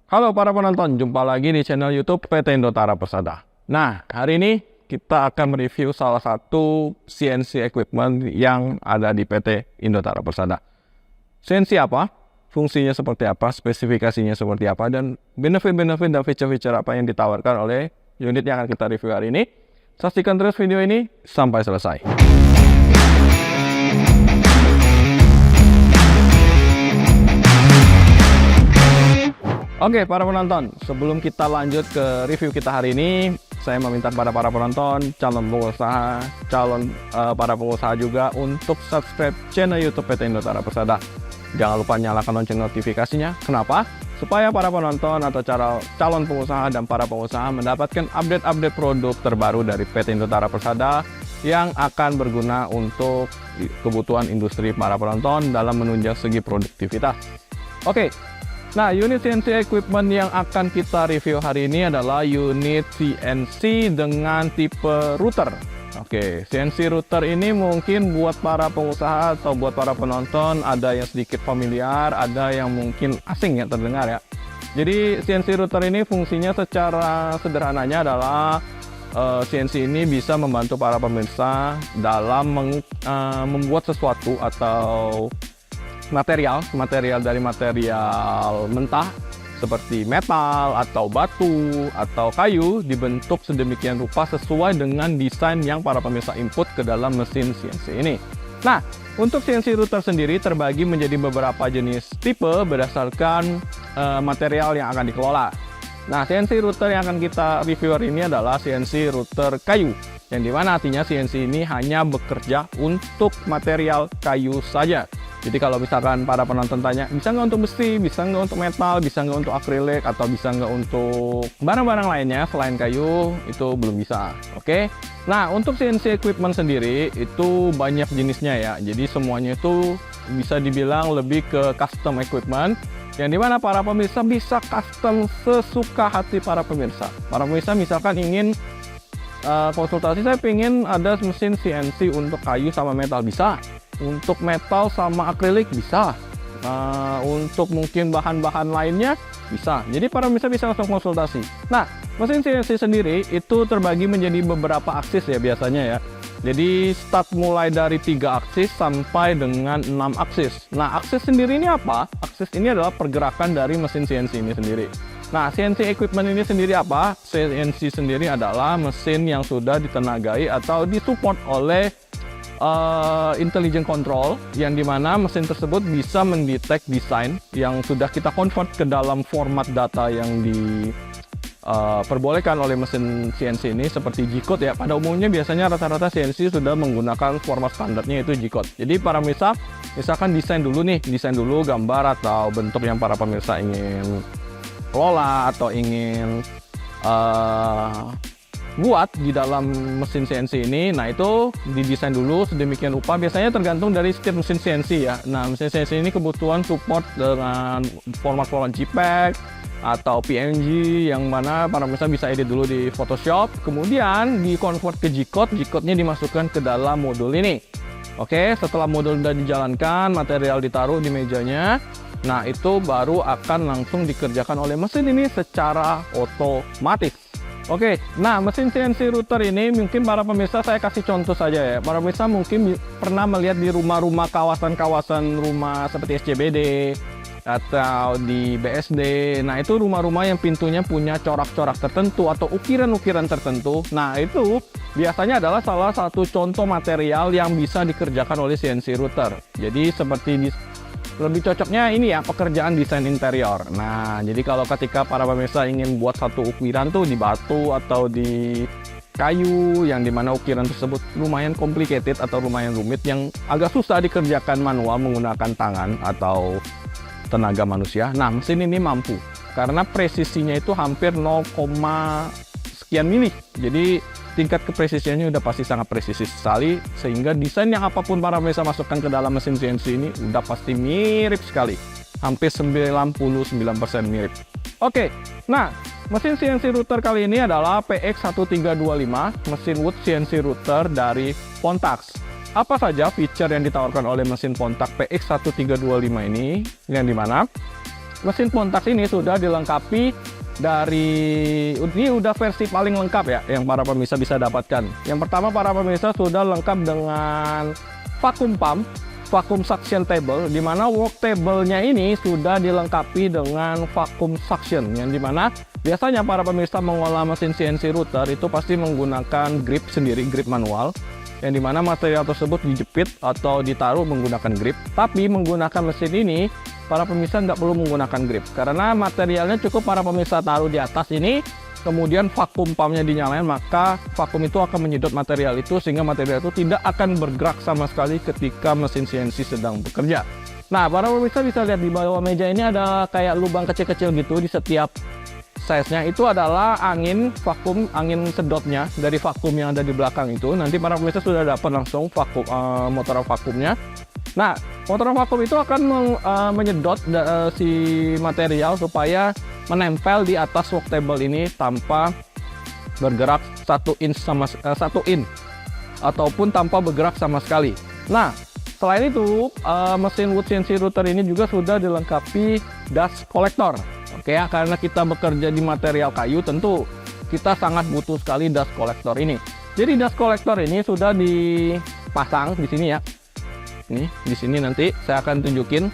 Halo para penonton, jumpa lagi di channel YouTube PT Indotara Persada. Nah, hari ini kita akan mereview salah satu CNC equipment yang ada di PT Indotara Persada. CNC apa? Fungsinya seperti apa? Spesifikasinya seperti apa? Dan benefit-benefit dan feature-feature apa yang ditawarkan oleh unit yang akan kita review hari ini? Saksikan terus video ini sampai selesai. Oke, para penonton, sebelum kita lanjut ke review kita hari ini, saya meminta kepada para penonton, calon pengusaha, para pengusaha juga untuk subscribe channel YouTube PT Indotara Persada. Jangan lupa nyalakan lonceng notifikasinya. Kenapa? Supaya para penonton atau calon pengusaha dan para pengusaha mendapatkan update-update produk terbaru dari PT Indotara Persada yang akan berguna untuk kebutuhan industri para penonton dalam menunjang segi produktivitas. Oke. Nah, unit CNC equipment yang akan kita review hari ini adalah unit CNC dengan tipe router. Oke, CNC router ini mungkin buat para pengusaha atau buat para penonton ada yang sedikit familiar, ada yang mungkin asing ya terdengar ya. Jadi CNC router ini fungsinya secara sederhananya adalah CNC ini bisa membantu para pemirsa dalam membuat sesuatu atau material dari material mentah seperti metal atau batu atau kayu dibentuk sedemikian rupa sesuai dengan desain yang para pemirsa input ke dalam mesin CNC ini. Nah, untuk CNC router sendiri terbagi menjadi beberapa jenis tipe berdasarkan material yang akan dikelola. Nah, CNC router yang akan kita review hari ini adalah CNC router kayu, yang dimana artinya CNC ini hanya bekerja untuk material kayu saja. Jadi kalau misalkan para penonton tanya, bisa nggak untuk besi, bisa nggak untuk metal, bisa nggak untuk akrilik, atau bisa nggak untuk barang-barang lainnya selain kayu, itu belum bisa. Oke. Nah, untuk CNC equipment sendiri itu banyak jenisnya ya. Jadi semuanya itu bisa dibilang lebih ke custom equipment, yang dimana para pemirsa bisa custom sesuka hati para pemirsa. Para pemirsa misalkan ingin konsultasi, saya pengen ada mesin CNC untuk kayu sama metal, bisa. Untuk metal sama akrilik bisa. Untuk mungkin bahan-bahan lainnya bisa. Jadi para pemirsa bisa langsung konsultasi. Nah, mesin CNC sendiri itu terbagi menjadi beberapa aksis ya biasanya ya. Jadi start mulai dari 3 aksis sampai dengan 6 aksis. Nah, aksis sendiri ini apa? Aksis ini adalah pergerakan dari mesin CNC ini sendiri. Nah, CNC equipment ini sendiri apa? CNC sendiri adalah mesin yang sudah ditenagai atau disupport oleh intelligent control, yang dimana mesin tersebut bisa mendetek desain yang sudah kita convert ke dalam format data yang diperbolehkan oleh mesin CNC ini seperti G-code ya. Pada umumnya biasanya rata-rata CNC sudah menggunakan format standarnya itu G-code. Jadi para pemirsa misalkan desain dulu gambar atau bentuk yang para pemirsa ingin kelola atau ingin buat di dalam mesin CNC ini. Nah, itu didesain dulu sedemikian rupa, biasanya tergantung dari setiap mesin CNC ya. Nah, mesin CNC ini kebutuhan support dengan format-format JPEG atau PNG, yang mana para pemirsa bisa edit dulu di Photoshop, kemudian di convert ke G-code, G-code-nya dimasukkan ke dalam modul ini. Oke, setelah modul sudah dijalankan, material ditaruh di mejanya, nah itu baru akan langsung dikerjakan oleh mesin ini secara otomatis. Oke, nah mesin CNC router ini mungkin para pemirsa saya kasih contoh saja ya. Para pemirsa mungkin pernah melihat di rumah-rumah kawasan rumah seperti SCBD atau di BSD. Nah, itu rumah-rumah yang pintunya punya corak-corak tertentu atau ukiran-ukiran tertentu. Nah, itu biasanya adalah salah satu contoh material yang bisa dikerjakan oleh CNC router. Jadi seperti lebih cocoknya ini ya, pekerjaan desain interior. Nah, jadi kalau ketika para pemirsa ingin buat satu ukiran tuh di batu atau di kayu, yang dimana ukiran tersebut lumayan complicated atau lumayan rumit, yang agak susah dikerjakan manual menggunakan tangan atau tenaga manusia. Nah, mesin ini mampu karena presisinya itu hampir 0, sekian mili. Jadi tingkat kepresisiannya udah pasti sangat presisi sekali, sehingga desain yang apapun para pemirsa masukkan ke dalam mesin CNC ini udah pasti mirip sekali, hampir 99% mirip. Oke, nah mesin CNC router kali ini adalah PX1325, mesin wood CNC router dari Pontax. Apa saja feature yang ditawarkan oleh mesin Pontax PX1325 ini, yang dimana mesin Pontax ini sudah dilengkapi dari, ini udah versi paling lengkap ya yang para pemirsa bisa dapatkan. Yang pertama, para pemirsa sudah lengkap dengan vacuum pump, vacuum suction table, di mana work table-nya ini sudah dilengkapi dengan vacuum suction, yang dimana biasanya para pemirsa mengolah mesin CNC router itu pasti menggunakan grip sendiri, grip manual, yang dimana material tersebut dijepit atau ditaruh menggunakan grip. Tapi menggunakan mesin ini, para pemirsa nggak perlu menggunakan grip, karena materialnya cukup para pemirsa taruh di atas ini, kemudian vacuum pumpnya dinyalain, maka vacuum itu akan menyedot material itu, sehingga material itu tidak akan bergerak sama sekali ketika mesin CNC sedang bekerja. Nah, para pemirsa bisa lihat di bawah meja ini ada kayak lubang kecil-kecil gitu di setiap size-nya. Itu adalah angin vakum, angin sedotnya dari vakum yang ada di belakang itu. Nanti para pemirsa sudah dapat langsung vakum, motor vakumnya. Nah, motor vakum itu akan menyedot si material supaya menempel di atas work table ini tanpa bergerak 1 inch ataupun tanpa bergerak sama sekali. Nah, selain itu mesin wood CNC router ini juga sudah dilengkapi dust collector. Oke ya, karena kita bekerja di material kayu, tentu kita sangat butuh sekali dust collector ini. Jadi dust collector ini sudah dipasang di sini ya. Nih, di sini nanti saya akan tunjukin.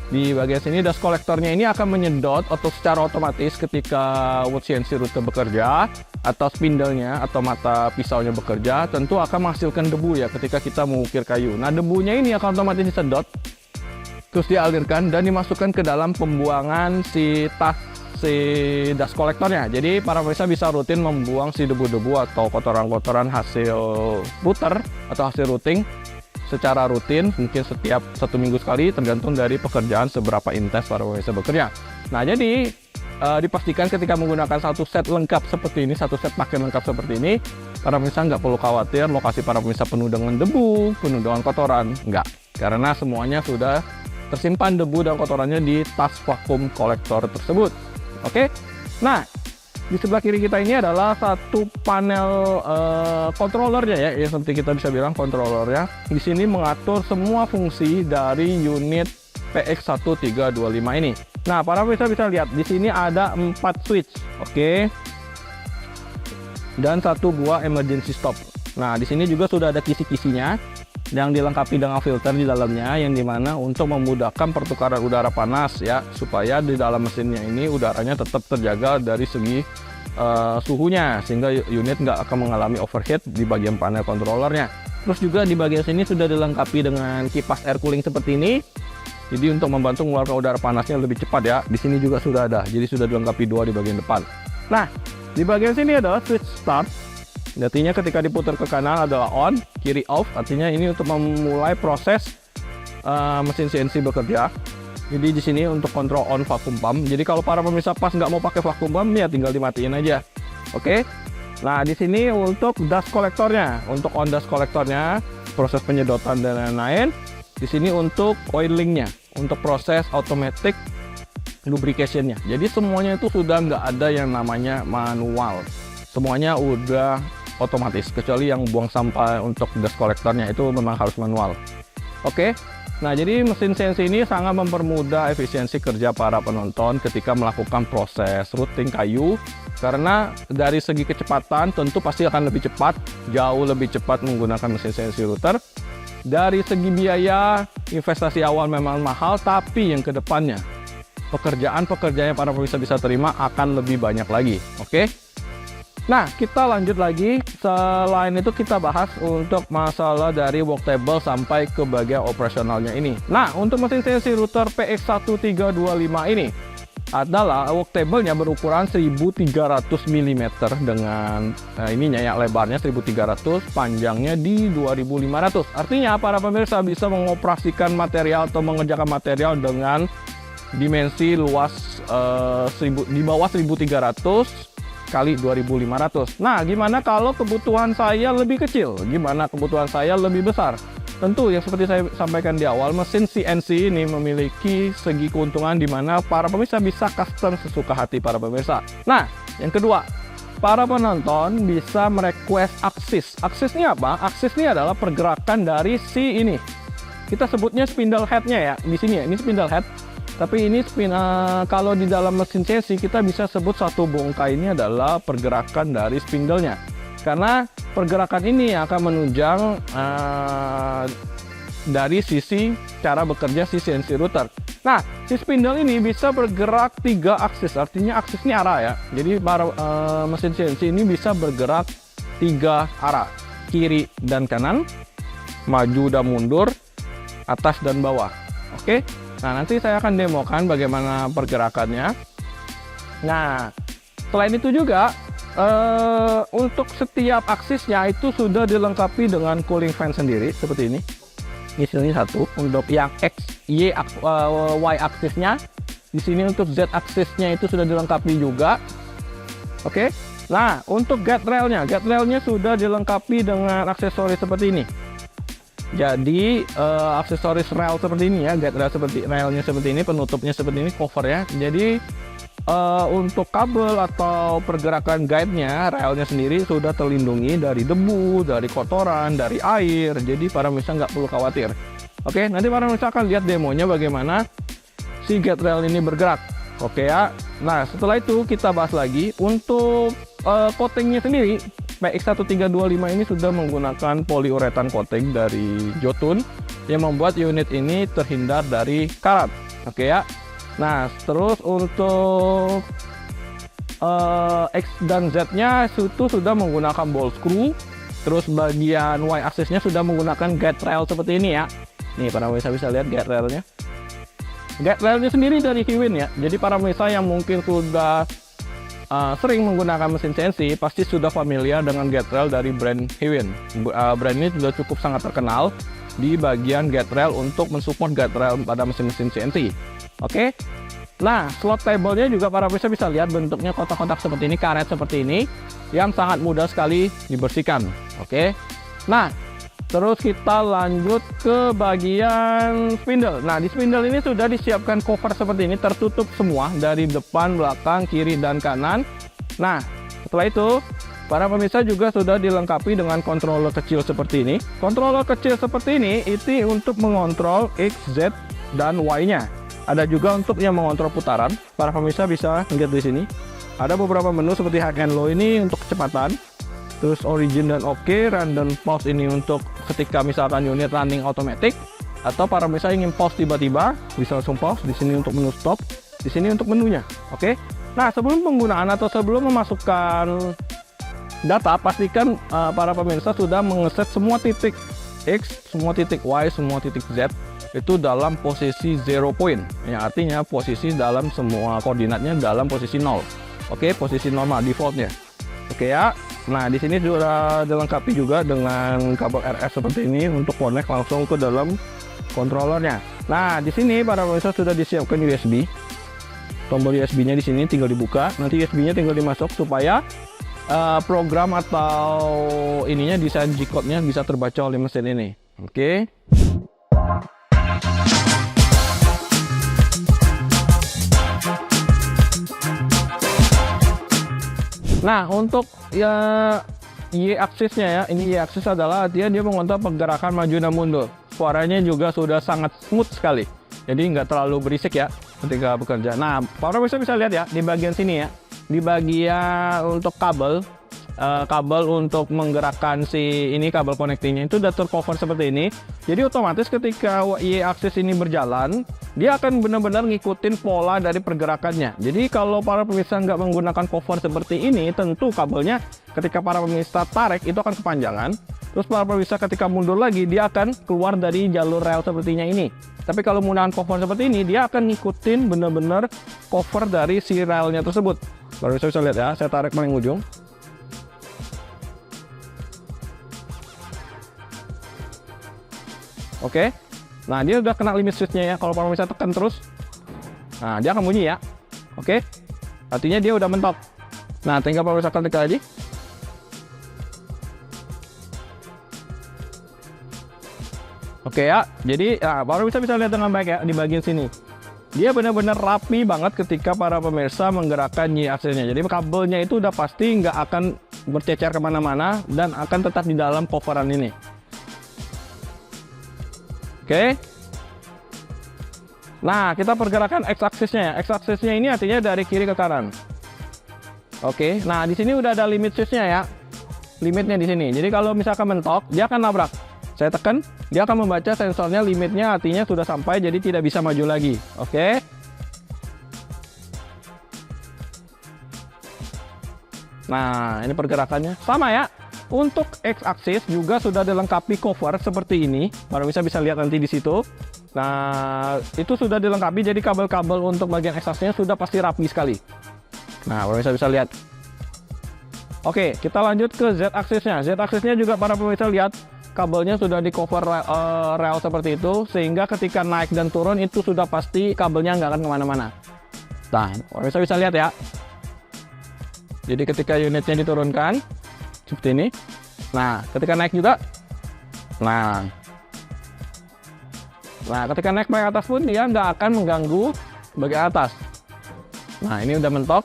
Di bagian sini dust collectornya ini akan menyedot atau secara otomatis ketika wood CNC router bekerja, atau spindle-nya atau mata pisaunya bekerja, tentu akan menghasilkan debu ya ketika kita mengukir kayu. Nah, debunya ini akan otomatis disedot, terus dialirkan dan dimasukkan ke dalam pembuangan si dust collectornya. Jadi para pemirsa bisa rutin membuang si debu-debu atau kotoran-kotoran hasil router atau hasil routing secara rutin, mungkin setiap 1 minggu sekali, tergantung dari pekerjaan seberapa intens para pemirsa bekerja. Nah, jadi dipastikan ketika menggunakan satu set lengkap seperti ini, satu set pakai lengkap seperti ini, para pemirsa nggak perlu khawatir lokasi para pemirsa penuh dengan debu, penuh dengan kotoran, nggak. Karena semuanya sudah tersimpan debu dan kotorannya di tas vacuum collector tersebut. Oke, nah di sebelah kiri kita ini adalah satu panel controllernya ya, yang seperti kita bisa bilang controllernya. Di sini mengatur semua fungsi dari unit PX1325 ini. Nah, para pemirsa bisa lihat di sini ada 4 switch, oke, dan 1 buah emergency stop. Nah, di sini juga sudah ada kisi-kisinya yang dilengkapi dengan filter di dalamnya, yang dimana untuk memudahkan pertukaran udara panas ya, supaya di dalam mesinnya ini udaranya tetap terjaga dari segi suhunya, sehingga unit nggak akan mengalami overheat di bagian panel controllernya. Terus juga di bagian sini sudah dilengkapi dengan kipas air cooling seperti ini, jadi untuk membantu mengeluarkan udara panasnya lebih cepat ya. Di sini juga sudah ada, jadi sudah dilengkapi 2 di bagian depan. Nah, di bagian sini adalah switch start. Artinya ketika diputar ke kanan adalah on, kiri off. Artinya ini untuk memulai proses mesin CNC bekerja. Jadi di sini untuk kontrol on vacuum pump. Jadi kalau para pemirsa pas nggak mau pakai vacuum pump ya tinggal dimatiin aja. Oke. Nah, di sini untuk dust collectornya, untuk on dust collectornya, proses penyedotan dan lain-lain. Di sini untuk oilingnya, untuk proses automatic lubricationnya. Jadi semuanya itu sudah nggak ada yang namanya manual. Semuanya udah otomatis, kecuali yang buang sampah untuk dust collectornya itu memang harus manual. Oke, nah jadi mesin CNC ini sangat mempermudah efisiensi kerja para penonton ketika melakukan proses routing kayu, karena dari segi kecepatan tentu pasti akan lebih cepat, jauh lebih cepat menggunakan mesin CNC router. Dari segi biaya, investasi awal memang mahal, tapi yang kedepannya pekerjaan-pekerjaan yang para pemirsa bisa terima akan lebih banyak lagi. Oke. Nah, kita lanjut lagi. Selain itu kita bahas untuk masalah dari work table sampai ke bagian operasionalnya ini. Nah, untuk mesin CNC router PX1325 ini adalah work table-nya berukuran 1300 mm dengan ininya ya, lebarnya 1300, panjangnya di 2500. Artinya para pemirsa bisa mengoperasikan material atau mengerjakan material dengan dimensi luas di bawah 1300 kali 2500. Nah, gimana kalau kebutuhan saya lebih kecil? Gimana kebutuhan saya lebih besar? Tentu yang seperti saya sampaikan di awal, mesin CNC ini memiliki segi keuntungan di mana para pemirsa bisa custom sesuka hati para pemirsa. Nah, yang kedua, para penonton bisa merequest axis. Axis ini apa? Axis ini adalah pergerakan dari si ini. Kita sebutnya spindle head-nya ya. Di sini ya, ini spindle head. Tapi ini kalau di dalam mesin CNC kita bisa sebut satu bongkai ini adalah pergerakan dari spindle-nya. Karena pergerakan ini akan menunjang dari sisi cara bekerja si CNC router. Nah, si spindle ini bisa bergerak 3 aksis, artinya aksis ini arah ya. Jadi mesin CNC ini bisa bergerak 3 arah, kiri dan kanan, maju dan mundur, atas dan bawah. Oke, nah nanti saya akan demokan bagaimana pergerakannya. Nah, selain itu juga untuk setiap aksisnya itu sudah dilengkapi dengan cooling fan sendiri seperti ini. Di sini satu untuk yang Y aksisnya. Di sini untuk Z aksisnya itu sudah dilengkapi juga. Oke. Nah, untuk guardrailnya sudah dilengkapi dengan aksesoris seperti ini. Jadi aksesoris rail seperti ini ya, guardrail seperti railnya seperti ini, penutupnya seperti ini, cover ya. Jadi untuk kabel atau pergerakan guide-nya, railnya sendiri sudah terlindungi dari debu, dari kotoran, dari air. Jadi para pemirsa nggak perlu khawatir. Oke, nanti para pemirsa akan lihat demonya bagaimana si guide rail ini bergerak. Oke ya. Nah, setelah itu kita bahas lagi untuk coatingnya sendiri. PX1325 ini sudah menggunakan poliuretan coating dari Jotun yang membuat unit ini terhindar dari karat. Oke ya. Nah, terus untuk X dan Z-nya itu sudah menggunakan ball screw. Terus bagian Y aksisnya sudah menggunakan guide rail seperti ini ya. Nih, para pemirsa bisa lihat guide railnya. Guide railnya sendiri dari Hewin ya. Jadi para pemirsa yang mungkin sudah sering menggunakan mesin CNC pasti sudah familiar dengan guide rail dari brand Hewin. Brand ini sudah cukup sangat terkenal di bagian guide rail untuk mensupport guide rail pada mesin-mesin CNC. Oke. Nah, slot table-nya juga para pemirsa bisa lihat bentuknya kotak-kotak seperti ini, karet seperti ini yang sangat mudah sekali dibersihkan. Oke. Nah, terus kita lanjut ke bagian spindle. Nah, di spindle ini sudah disiapkan cover seperti ini, tertutup semua dari depan, belakang, kiri dan kanan. Nah, setelah itu para pemirsa juga sudah dilengkapi dengan controller kecil seperti ini. Controller kecil seperti ini itu untuk mengontrol X, Z dan Y-nya. Ada juga untuk yang mengontrol putaran. Para pemirsa bisa lihat di sini. Ada beberapa menu seperti high and low ini untuk kecepatan. Terus origin dan OK, run dan pause ini untuk ketika misalkan unit running automatic. Atau para pemirsa ingin pause tiba-tiba, bisa langsung pause. Di sini untuk menu stop, di sini untuk menunya. Oke. Nah, sebelum penggunaan atau sebelum memasukkan data, pastikan para pemirsa sudah mengeset semua titik X, semua titik Y, semua titik Z itu dalam posisi 0 point, yang artinya posisi dalam semua koordinatnya dalam posisi 0. Oke, posisi normal defaultnya. Oke ya. Nah, di sini sudah dilengkapi juga dengan kabel RS seperti ini untuk connect langsung ke dalam controllernya. Nah, di sini para pemirsa sudah disiapkan USB. Tombol USB-nya di sini tinggal dibuka. Nanti USB-nya tinggal dimasuk supaya program atau ininya desain G-code-nya bisa terbaca oleh mesin ini. Oke. Nah, untuk ya Y aksisnya ya, ini Y aksis adalah dia mengontrol pergerakan maju dan mundur. Suaranya juga sudah sangat smooth sekali, jadi nggak terlalu berisik ya ketika bekerja. Nah, para pemirsa bisa lihat ya di bagian sini ya, di bagian untuk kabel untuk menggerakkan si ini kabel connectingnya itu udah tercover seperti ini. Jadi otomatis ketika Y aksis ini berjalan, dia akan benar-benar ngikutin pola dari pergerakannya. Jadi kalau para pemirsa nggak menggunakan cover seperti ini, tentu kabelnya ketika para pemirsa tarik itu akan kepanjangan. Terus para pemirsa ketika mundur lagi, dia akan keluar dari jalur rel sepertinya ini. Tapi kalau menggunakan cover seperti ini, dia akan ngikutin benar-benar cover dari si relnya tersebut. Para pemirsa bisa lihat ya, saya tarik paling ujung. Oke, nah dia udah kena limit switch-nya ya. Kalau para pemirsa tekan terus, nah dia akan bunyi ya. Oke, artinya dia udah mentok. Nah, tinggal para pemirsa klik lagi. Oke ya, jadi para pemirsa bisa lihat dengan baik ya di bagian sini. Dia benar-benar rapi banget ketika para pemirsa menggerakkan Y aksisnya. Jadi kabelnya itu udah pasti nggak akan bercecer kemana-mana dan akan tetap di dalam coveran ini. Oke. Nah, kita pergerakan x-axisnya ya. X-axisnya ini artinya dari kiri ke kanan. Oke, nah di sini udah ada limit switch-nya ya. Limitnya di sini. Jadi kalau misalkan mentok, dia akan nabrak. Saya tekan, dia akan membaca sensornya limitnya artinya sudah sampai, jadi tidak bisa maju lagi. Oke. Nah, ini pergerakannya. Sama ya. Untuk X-axis juga sudah dilengkapi cover seperti ini. Para bisa lihat nanti di situ. Nah, itu sudah dilengkapi, jadi kabel-kabel untuk bagian X-axisnya sudah pasti rapi sekali. Nah, para bisa lihat. Oke, kita lanjut ke Z-axisnya. Z-axisnya juga para pemirsa lihat, kabelnya sudah di cover rel seperti itu, sehingga ketika naik dan turun itu sudah pasti kabelnya nggak akan kemana-mana. Nah, para bisa lihat ya. Jadi ketika unitnya diturunkan seperti ini, nah ketika naik juga, nah ketika naik bagian atas pun dia nggak akan mengganggu bagian atas. Nah, ini udah mentok.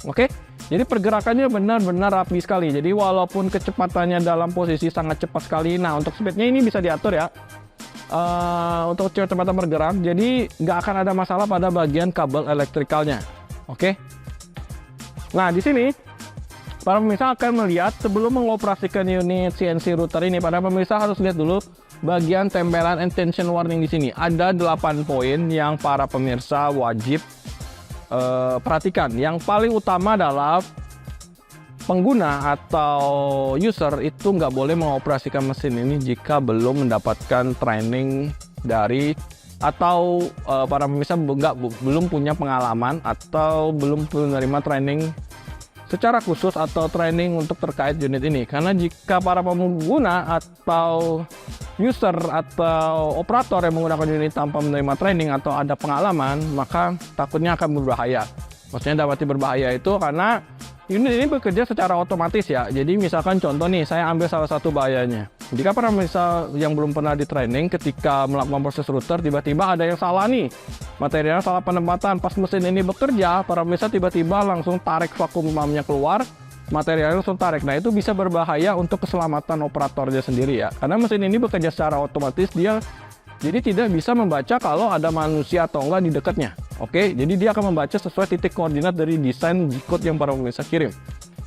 Oke, jadi pergerakannya benar-benar rapi sekali. Jadi walaupun kecepatannya dalam posisi sangat cepat sekali, nah untuk speednya ini bisa diatur ya. Untuk kecepatan bergerak, jadi nggak akan ada masalah pada bagian kabel elektrikalnya. Oke. Nah, di sini para pemirsa akan melihat sebelum mengoperasikan unit CNC router ini, para pemirsa harus lihat dulu bagian tempelan attention warning di sini. Ada 8 poin yang para pemirsa wajib perhatikan. Yang paling utama adalah pengguna atau user itu nggak boleh mengoperasikan mesin ini jika belum mendapatkan training dari atau para pemirsa belum punya pengalaman atau belum menerima training secara khusus atau training untuk terkait unit ini. Karena jika para pengguna atau user atau operator yang menggunakan unit tanpa menerima training atau ada pengalaman, maka takutnya akan berbahaya. Maksudnya dapat berbahaya itu karena unit ini bekerja secara otomatis ya. Jadi misalkan contoh nih, saya ambil salah satu bahayanya. Jika para pemirsa yang belum pernah di training ketika melakukan proses router, tiba-tiba ada yang salah nih, materialnya salah penempatan. Pas mesin ini bekerja, para pemirsa tiba-tiba langsung tarik vakum pumpnya keluar, materialnya langsung tarik. Nah, itu bisa berbahaya untuk keselamatan operatornya sendiri ya. Karena mesin ini bekerja secara otomatis, dia jadi tidak bisa membaca kalau ada manusia atau enggak di dekatnya. Oke, jadi dia akan membaca sesuai titik koordinat dari desain G-code yang para pemirsa kirim.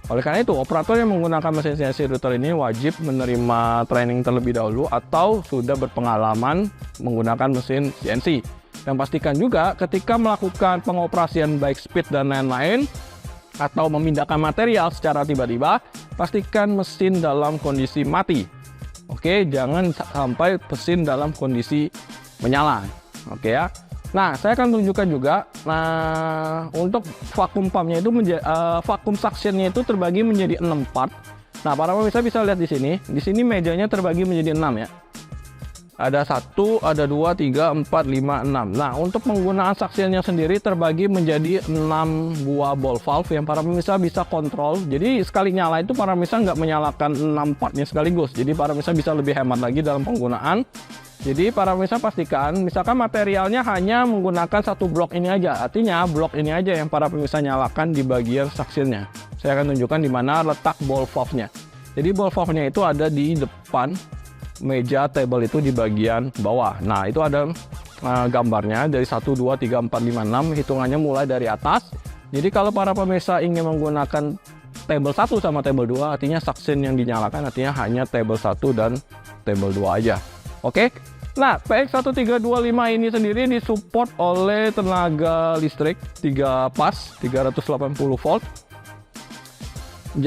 Oleh karena itu, operator yang menggunakan mesin CNC router ini wajib menerima training terlebih dahulu atau sudah berpengalaman menggunakan mesin CNC. Dan pastikan juga ketika melakukan pengoperasian baik speed dan lain-lain atau memindahkan material secara tiba-tiba, pastikan mesin dalam kondisi mati. Oke, jangan sampai mesin dalam kondisi menyala. Oke ya. Nah, saya akan tunjukkan juga. Nah, untuk vakum pumpnya itu vakum suctionnya itu terbagi menjadi 6 part. Nah, para pemirsa bisa lihat di sini. Di sini mejanya terbagi menjadi 6 ya. Ada 1, ada 2, 3, 4, 5, 6. Nah, untuk penggunaan suctionnya sendiri terbagi menjadi 6 buah ball valve yang para pemirsa bisa kontrol. Jadi sekali nyala itu para pemirsa nggak menyalakan 6 partnya sekaligus. Jadi para pemirsa bisa lebih hemat lagi dalam penggunaan. Jadi para pemirsa pastikan, misalkan materialnya hanya menggunakan satu blok ini aja. Artinya blok ini aja yang para pemirsa nyalakan di bagian suctionnya. Saya akan tunjukkan di mana letak ball valve-nya. Jadi ball valve-nya itu ada di depan meja table itu di bagian bawah. Nah, itu ada gambarnya dari 1, 2, 3, 4, 5, 6. Hitungannya mulai dari atas. Jadi kalau para pemirsa ingin menggunakan table 1 sama table 2, artinya suction yang dinyalakan artinya hanya table 1 dan table 2 aja. Oke. Nah, PX1325 ini sendiri disupport oleh tenaga listrik 3 pas 380 volt.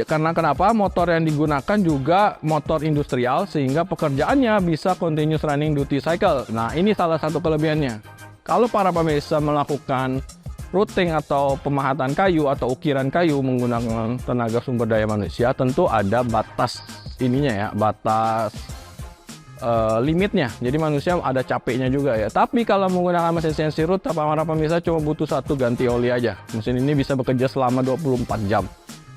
Karena kenapa? Motor yang digunakan juga motor industrial sehingga pekerjaannya bisa continuous running duty cycle. Nah, ini salah satu kelebihannya. Kalau para pemirsa melakukan routing atau pemahatan kayu atau ukiran kayu menggunakan tenaga sumber daya manusia, tentu ada batas ininya ya, batas limitnya. Jadi manusia ada capeknya juga ya. Tapi kalau menggunakan mesin CNC router, para pemirsa cuma butuh 1 ganti oli aja. Mesin ini bisa bekerja selama 24 jam.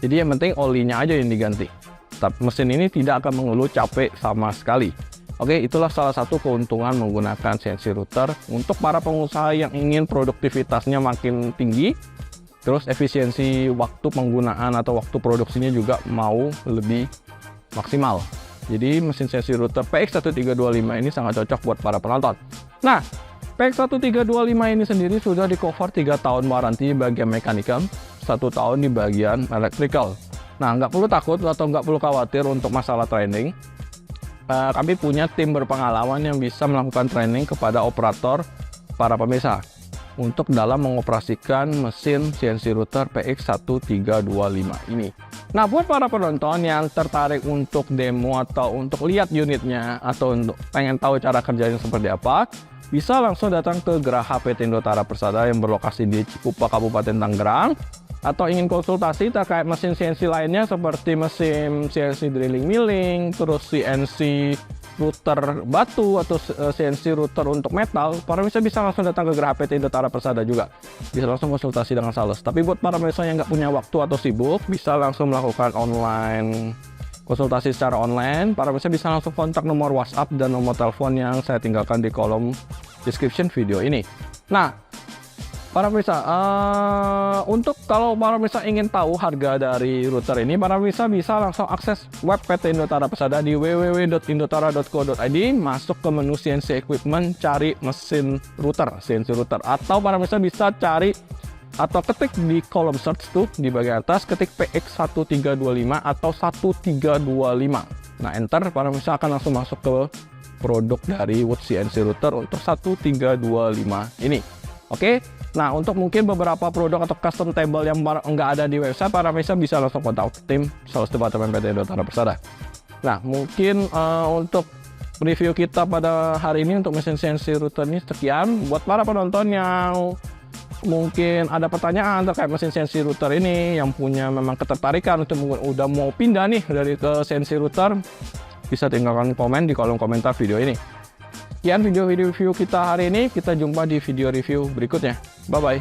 Jadi yang penting olinya aja yang diganti. Tapi mesin ini tidak akan mengeluh capek sama sekali. Oke, itulah salah satu keuntungan menggunakan CNC router untuk para pengusaha yang ingin produktivitasnya makin tinggi. Terus efisiensi waktu penggunaan atau waktu produksinya juga mau lebih maksimal. Jadi mesin CNC router PX1325 ini sangat cocok buat para penonton. Nah, PX1325 ini sendiri sudah di cover 3 tahun warranty bagian mechanical, 1 tahun di bagian electrical. Nah, nggak perlu takut atau nggak perlu khawatir untuk masalah training. Kami punya tim berpengalaman yang bisa melakukan training kepada operator para pemirsa untuk dalam mengoperasikan mesin CNC router PX1325 ini. Nah, buat para penonton yang tertarik untuk demo atau untuk lihat unitnya atau untuk pengen tahu cara kerjanya seperti apa, bisa langsung datang ke Geraha PT Indotara Persada yang berlokasi di Cikupa, Kabupaten Tangerang, atau ingin konsultasi terkait mesin CNC lainnya seperti mesin CNC drilling milling, terus CNC router batu atau CNC router untuk metal, para pemirsa bisa langsung datang ke Geraha PT Indotara Persada juga. Bisa langsung konsultasi dengan sales. Tapi buat para pemirsa yang nggak punya waktu atau sibuk, bisa langsung melakukan online konsultasi secara online. Para pemirsa bisa langsung kontak nomor WhatsApp dan nomor telepon yang saya tinggalkan di kolom description video ini. Nah, para pemirsa, untuk kalau para pemirsa ingin tahu harga dari router ini, para pemirsa bisa langsung akses web PT Indotara Persada di www.indotara.co.id, masuk ke menu CNC Equipment, cari mesin router, CNC router, atau para pemirsa bisa cari atau ketik di kolom search tuh di bagian atas, ketik PX1325 atau 1325. Nah, enter, para pemirsa akan langsung masuk ke produk dari Wood CNC router untuk 1325 ini. Oke. Nah, untuk mungkin beberapa produk atau custom table yang nggak ada di website, para pemirsa bisa langsung kontak tim sales departemen PT Indotara Persada. Nah, mungkin untuk review kita pada hari ini untuk mesin CNC router ini sekian. Buat para penonton yang mungkin ada pertanyaan terkait mesin CNC router ini, yang punya memang ketertarikan untuk udah mau pindah nih dari ke CNC router, bisa tinggalkan komen di kolom komentar video ini. Sekian video review kita hari ini, kita jumpa di video review berikutnya. Bye-bye.